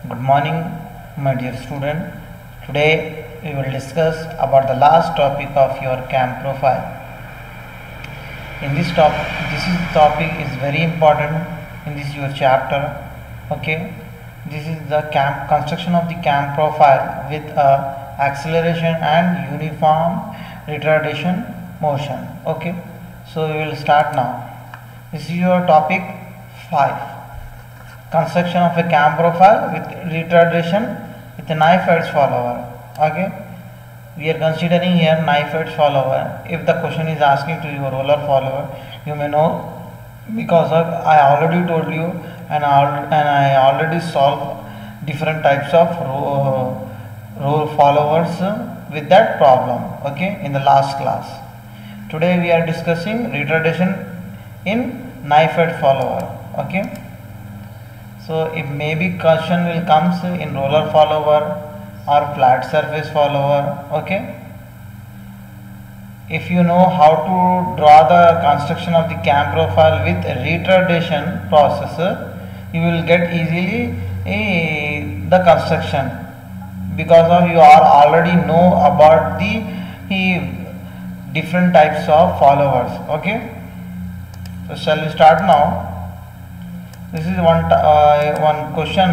Good morning, my dear student. Today we will discuss about the last topic of your CAM profile. In this topic is very important in this your chapter. Okay, this is the construction of the CAM profile with acceleration and uniform retardation motion. Okay, so we will start now. This is your topic 5. Construction of a CAM profile with retardation with a knife edge follower. Okay, we are considering here knife edge follower. If the question is asking to your roller follower, you may know because I already told you and I already solved different types of roll followers with that problem. Okay, in the last class. Today we are discussing retardation in knife edge follower. Okay. So if maybe question will comes in roller follower or flat surface follower. Okay. If you know how to draw the construction of the CAM profile with retardation process, you will get easily the construction because of you are already know about the different types of followers. Okay. So shall we start now? This is one question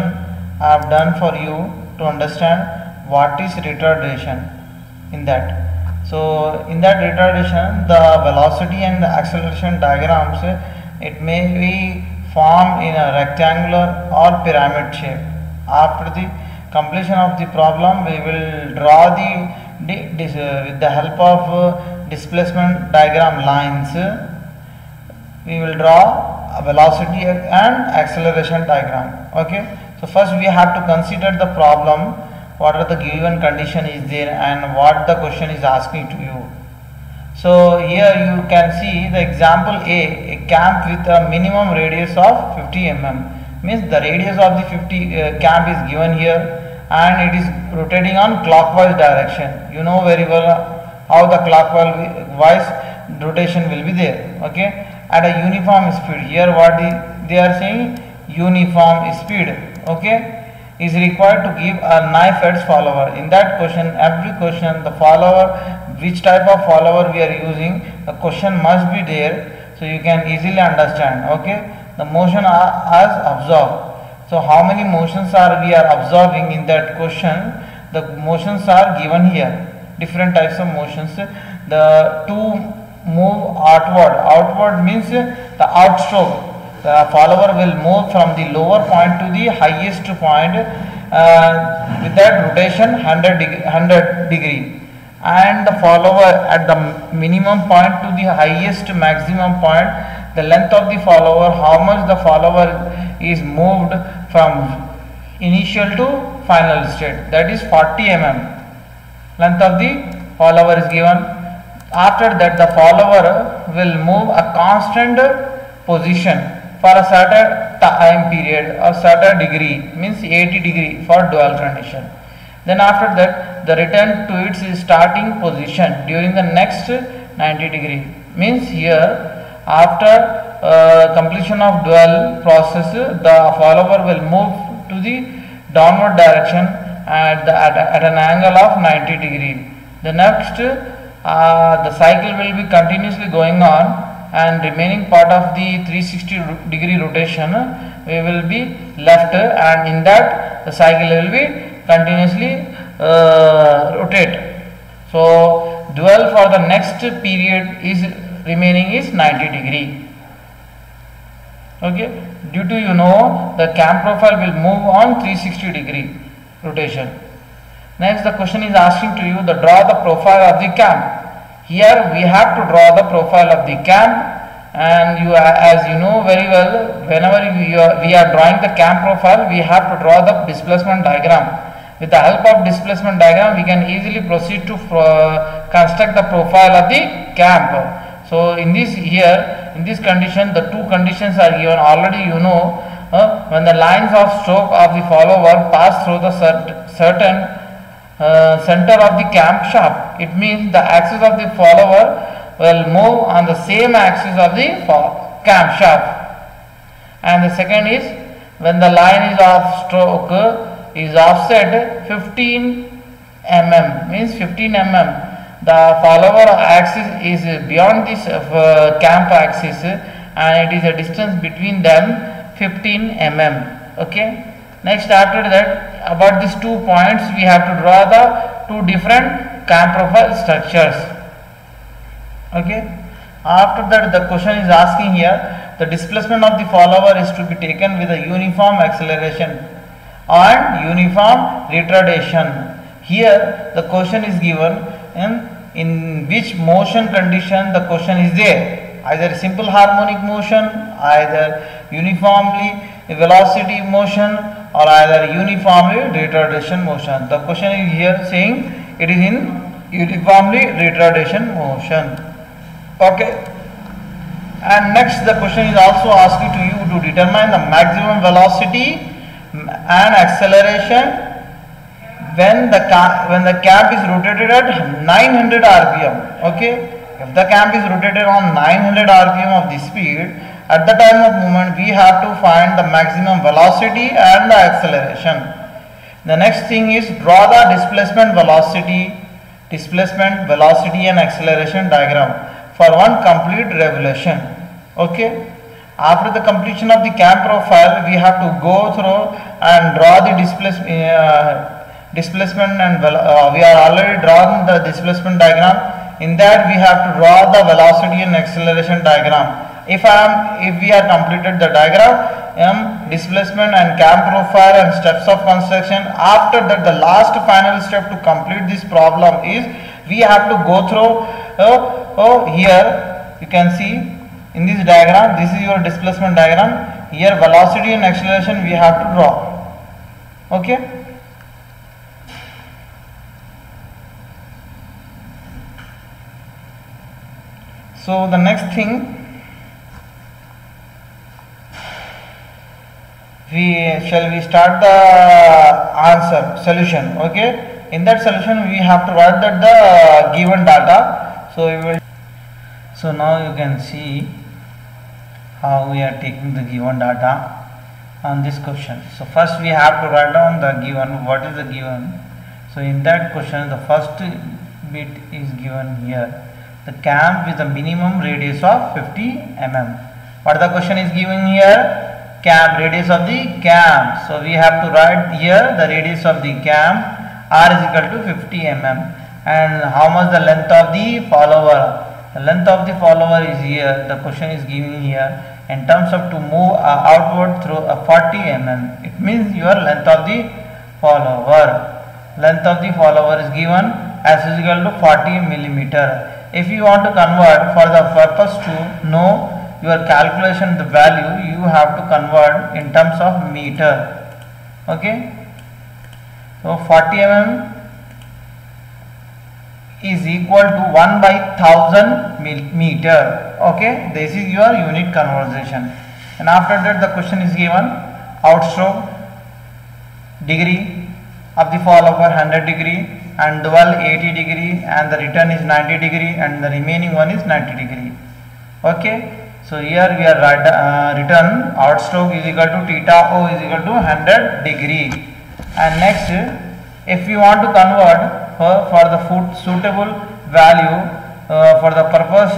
I have done for you to understand what is retardation in that. So in that retardation, the velocity and the acceleration diagrams, it may be formed in a rectangular or pyramid shape. After the completion of the problem, we will draw with the help of displacement diagram lines. We will draw a velocity and acceleration diagram. Okay, so first we have to consider the problem, what are the given condition is there and what the question is asking to you. So here you can see the example a camp with a minimum radius of 50 mm, means the radius of the 50 camp is given here and it is rotating on clockwise direction. You know very well how the clockwise rotation will be there. Okay, at a uniform speed. Here what they are saying, uniform speed. Okay, is required to give a knife edge follower. In that question, every question the follower, which type of follower we are using, the question must be there, so you can easily understand. Okay, the motion as observed. So how many motions are we are observing in that question? The motions are given here, different types of motions. The two move outward. Outward means the outstroke. The follower will move from the lower point to the highest point with that rotation 100 degree, and the follower at the minimum point to the highest maximum point, the length of the follower, how much the follower is moved from initial to final state, that is 40 mm length of the follower is given. After that, the follower will move a constant position for a certain time period or certain degree, means 80 degree for dual condition. Then after that, the return to its starting position during the next 90 degree, means here after completion of dual process, the follower will move to the downward direction at an angle of 90 degree. The next the cycle will be continuously going on, and remaining part of the 360 degree rotation we will be left, and in that the cycle will be continuously rotate. So dual for the next period is remaining is 90 degree. Okay, due to the CAM profile will move on 360 degree rotation. Next, the question is asking to you the draw the profile of the CAM. Here we have to draw the profile of the CAM, and as you know very well, whenever we are drawing the CAM profile, we have to draw the displacement diagram. With the help of displacement diagram, we can easily proceed to construct the profile of the CAM. So in this condition, the two conditions are given already. When the lines of stroke of the follower pass through the certain center of the camshaft, it means the axis of the follower will move on the same axis of the camshaft. And the second is when the line is of stroke is offset 15 mm, means 15 mm. The follower axis is beyond this camp axis and it is a distance between them 15 mm. Okay. Next, after that, about these 2 points we have to draw the 2 different camp profile structures. Okay. After that, the question is asking here, the displacement of the follower is to be taken with a uniform acceleration and uniform retardation. Here the question is given in which motion condition the question is there, either simple harmonic motion, either uniformly velocity motion, or either uniformly retardation motion. The question is here saying it is in uniformly retardation motion. Okay. And next the question is also asking to you to determine the maximum velocity and acceleration when the camp is rotated at 900 rpm. Okay. If the camp is rotated on 900 rpm of the speed, at the time of movement we have to find the maximum velocity and the acceleration. The next thing is draw the displacement, velocity and acceleration diagram for one complete revolution. Okay. After the completion of the camp profile, we have to go through and draw the displacement and we are already drawn the displacement diagram. In that we have to draw the velocity and acceleration diagram. If we are completed the diagram, displacement and camp profile and steps of construction, after that the last final step to complete this problem is we have to go through here you can see in this diagram, this is your displacement diagram. Here velocity and acceleration we have to draw. Okay. So the next thing, shall we start the answer solution. Okay. In that solution we have to write that the given data. So we will. So now you can see how we are taking the given data on this question. So first we have to write down the given, what is the given. So in that question the first bit is given here, the camp with a minimum radius of 50 mm. What the question is given here? Camp, radius of the camp. So we have to write here the radius of the camp r is equal to 50 mm. And how much the length of the follower? The length of the follower is here, the question is giving here in terms of to move outward through a 40 mm. It means your length of the follower. Length of the follower is given as is equal to 40 millimeter. If you want to convert for the purpose to know your calculation, the value you have to convert in terms of meter. Okay. So 40 mm is equal to 1 by 1000 meter. Okay, this is your unit conversion. And after that the question is given outstroke degree of the follower 100 degree and dual 80 degree and the return is 90 degree and the remaining one is 90 degree. Okay, so here we are return outstroke is equal to theta O is equal to 100 degree. And next, if you want to convert for the suitable value for the purpose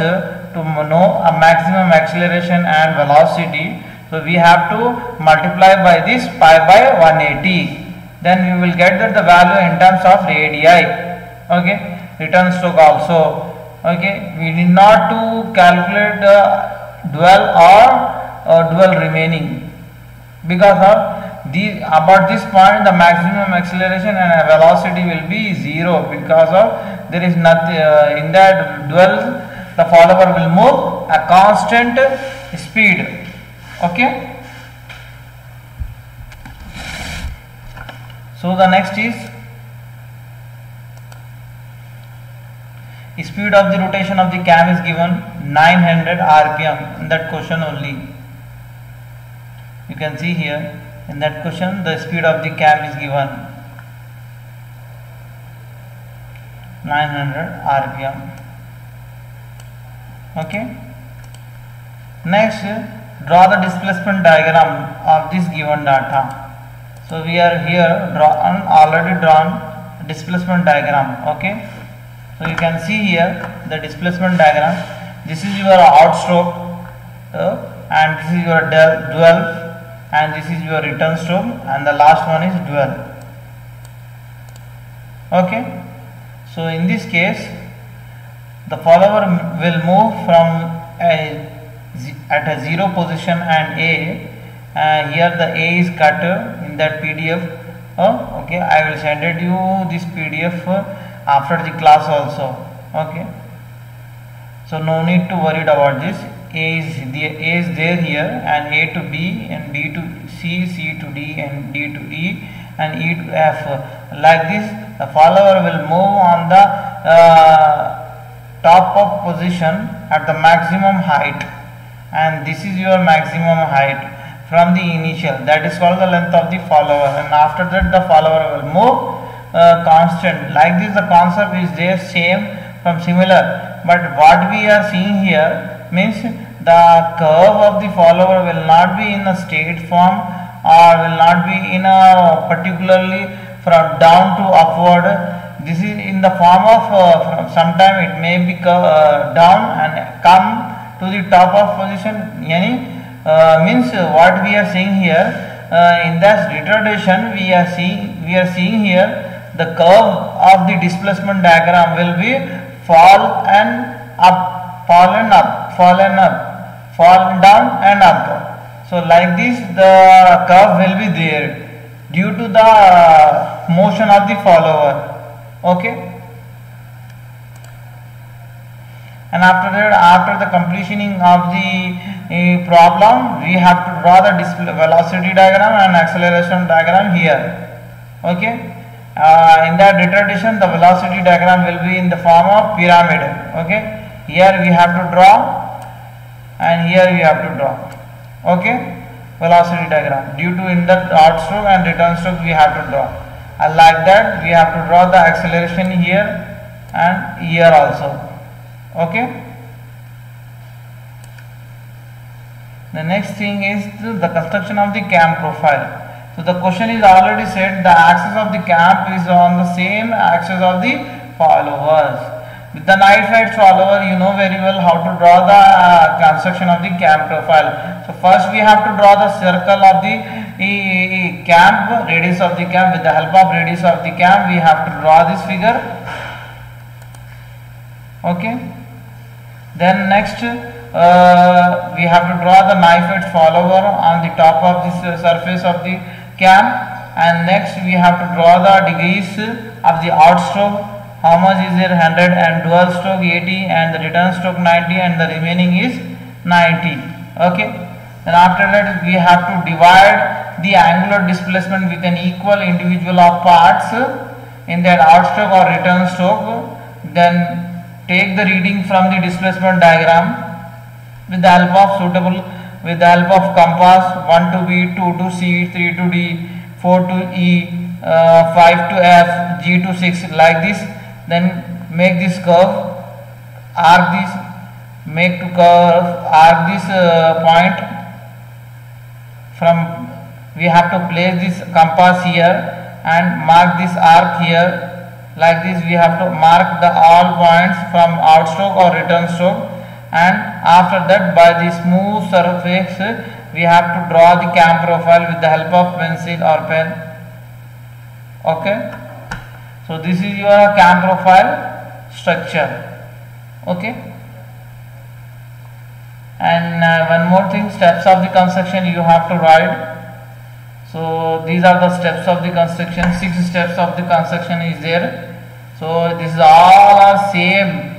to know a maximum acceleration and velocity, so we have to multiply by this pi by 180. Then we will get that the value in terms of radii. Okay, return stroke also. Okay, we need not to calculate the dual or dual remaining because of about this point the maximum acceleration and velocity will be 0 because of there is nothing in that dual, the follower will move a constant speed. Okay. So the next is speed of the rotation of the cam is given 900 rpm in that question only. You can see here in that question the speed of the cam is given 900 rpm. Okay. Next, draw the displacement diagram of this given data. So we are here already drawn displacement diagram. Okay, so you can see here the displacement diagram. This is your outstroke and this is your dual, and this is your return stroke, and the last one is dual. Okay, so in this case the follower will move from at a 0 position and A. Here the A is cut in that PDF. Okay, I will send it you this PDF after the class also. Okay, so no need to worry about this. A is there here, and A to B, and B to C, C to D, and D to E, and E to F. Like this, the follower will move on the top of position at the maximum height, and this is your maximum height from the initial. That is called the length of the follower, and after that the follower will move constant. Like this, the concept is there same from similar, but what we are seeing here means the curve of the follower will not be in a straight form, or will not be in a particularly from down to upward. This is in the form of sometime it may be down and come to the top of position. Means what we are seeing here in this retardation, we are seeing here the curve of the displacement diagram will be fallen down and up. So like this the curve will be there due to the motion of the follower. Okay, and after that, after the completion of the problem, we have to draw the velocity diagram and acceleration diagram here. Okay, in that retardation the velocity diagram will be in the form of pyramid. Okay, here we have to draw, and here we have to draw. Okay, velocity diagram due to in the outstroke and return stroke we have to draw, and like that we have to draw the acceleration here and here also. Okay, the next thing is the construction of the cam profile. So the question is already said the axis of the cam is on the same axis of the followers. With the knife edge follower, you know very well how to draw the construction of the cam profile. So first we have to draw the circle of the cam, radius of the cam. With the help of radius of the cam, we have to draw this figure. Okay, then next we have to draw the knife edge follower on the top of this surface of the cam, and next we have to draw the degrees of the outstroke. How much is there? 100, and dual stroke 80, and the return stroke 90, and the remaining is 90. Okay, then after that we have to divide the angular displacement with an equal individual of parts in that outstroke or return stroke. Then take the reading from the displacement diagram with the help of with the help of compass. 1 to B, 2 to C, 3 to D, 4 to E, 5 to F, G to 6, like this. Then make this curve, arc this, arc this point from. We have to place this compass here and mark this arc here. Like this, we have to mark the all points from outstroke or return stroke, and after that by the smooth surface we have to draw the cam profile with the help of pencil or pen. Okay, so this is your cam profile structure. Okay, and one more thing, steps of the construction you have to write. So these are the steps of the construction. 6 steps of the construction is there. So this is all are same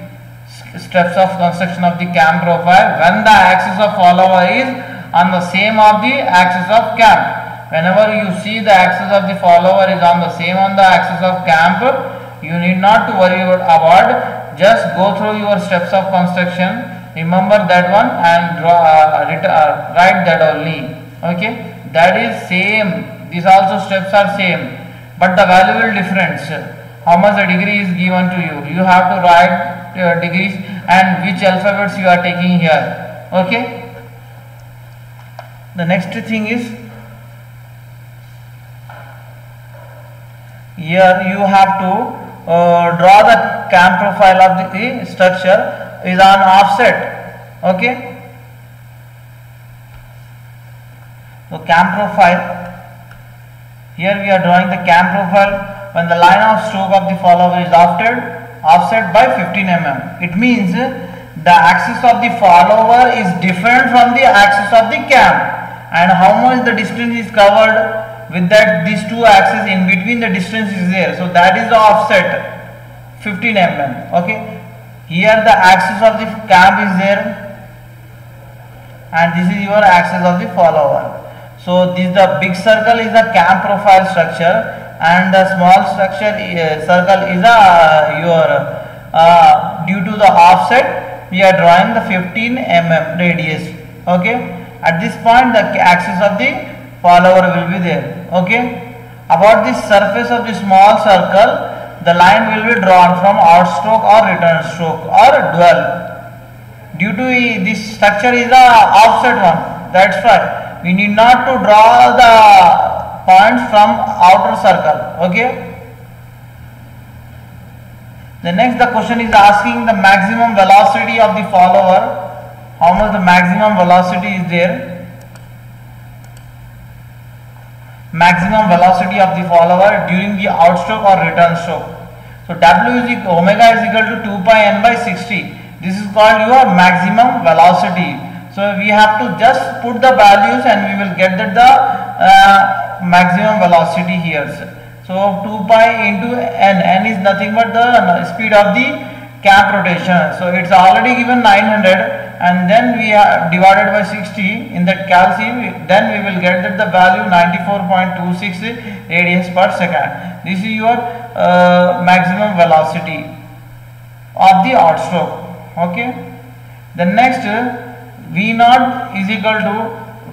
steps of construction of the cam profile when the axis of follower is on the same of the axis of cam. Whenever you see the axis of the follower is on the same on the axis of cam, you need not to worry about. Just go through your steps of construction, remember that one, and write that only. Okay, that is same. These also steps are same, but the value will difference. How much the degree is given to you, you have to write degrees and which alphabets you are taking here. Okay, the next thing is here you have to draw the cam profile of the structure is on offset. Okay, so cam profile, here we are drawing the cam profile when the line of stroke of the follower is offset by 15 mm. It means the axis of the follower is different from the axis of the cam, and how much the distance is covered with that, these two axes in between the distance is there, so that is the offset 15 mm. Okay, here the axis of the cam is there and this is your axis of the follower. So this, the big circle is the cam profile structure and the small structure circle is your due to the offset we are drawing the 15 mm radius. Okay, at this point the axis of the follower will be there. Okay, about the surface of the small circle the line will be drawn from outstroke or return stroke or dual. Due to this structure is a offset one, that's why we need not to draw the points from outer circle. Okay, the next the question is asking the maximum velocity of the follower, how much the maximum velocity is there. Maximum velocity of the follower during the outstroke or return stroke. So W is omega is equal to 2 pi n by 60. This is called your maximum velocity. So we have to just put the values and we will get that the maximum velocity here. So 2 pi into n is nothing but the speed of the cam rotation. So it's already given 900. And then we are divided by 60 in that calcium, then we will get that the value 94.26 radians per second. This is your maximum velocity of the outstroke. Okay, the next V naught is equal to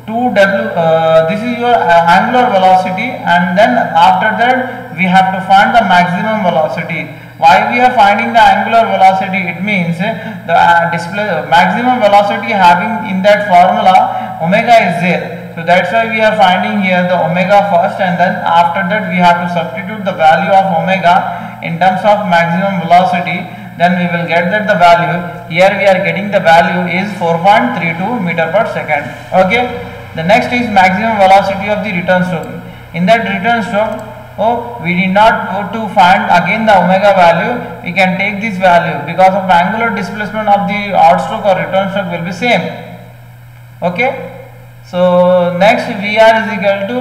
2W, this is your angular velocity, and then after that we have to find the maximum velocity. Why we are finding the angular velocity? It means the maximum velocity having in that formula omega is there. So that's why we are finding here the omega first, and then after that we have to substitute the value of omega in terms of maximum velocity. Then we will get that the value. Here we are getting the value is 4.32 meter per second. Okay. The next is maximum velocity of the return stroke. In that return stroke, we need not go to find again the omega value. We can take this value because of angular displacement of the outstroke or return stroke will be same. Okay. So next VR is equal to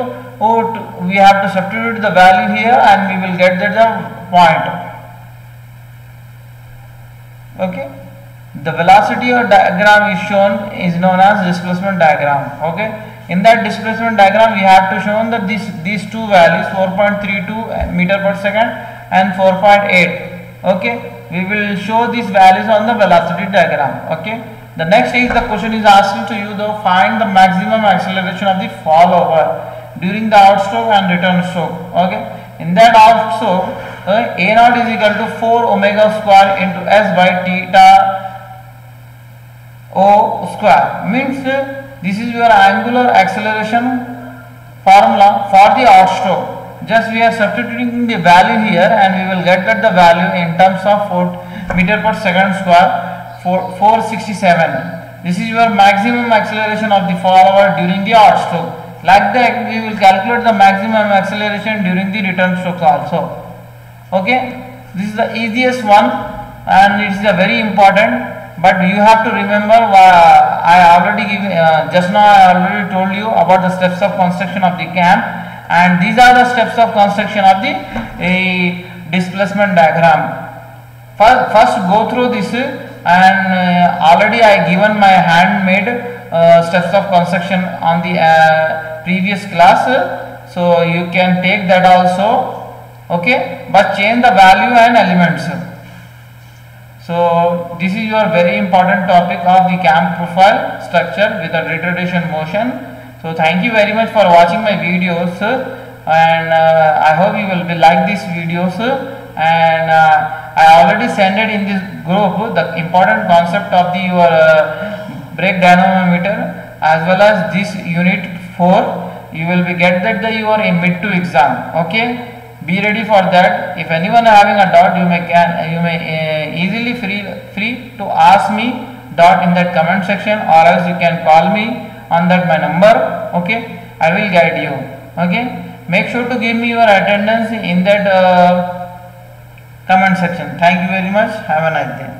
we have to substitute the value here and we will get that the point. Okay. The velocity or diagram is shown is known as displacement diagram. Okay. In that displacement diagram we have to show that these two values 4.32 meter per second and 4.8. Okay. We will show these values on the velocity diagram. Okay. The next is the question is asking to you to find the maximum acceleration of the fallover during the outstroke and return stroke. Okay. In that outstroke A naught is equal to 4 omega square into S by theta O square, means this is your angular acceleration formula for the outstroke. Just we are substituting the value here and we will get that the value in terms of 4 meter per second square 467. This is your maximum acceleration of the follower during the outstroke. Like that we will calculate the maximum acceleration during the return strokes also. Okay, this is the easiest one and it is a very important. But you have to remember, I already given just now I already told you about the steps of construction of the cam, and these are the steps of construction of the displacement diagram. First go through this, and already I given my handmade steps of construction on the previous class, so you can take that also. Okay, but change the value and elements. So this is your very important topic of the cam profile structure with a retardation motion. So thank you very much for watching my videos, and I hope you will be like these videos, and I already sent it in this group the important concept of the your brake dynamometer as well as this unit 4. You will be get that the you are in mid to exam. Okay, Be ready for that. If anyone having a doubt, you may easily free to ask me doubt in that comment section, or else you can call me on that my number. Okay, I will guide you. Okay, make sure to give me your attendance in that comment section. Thank you very much. Have a nice day.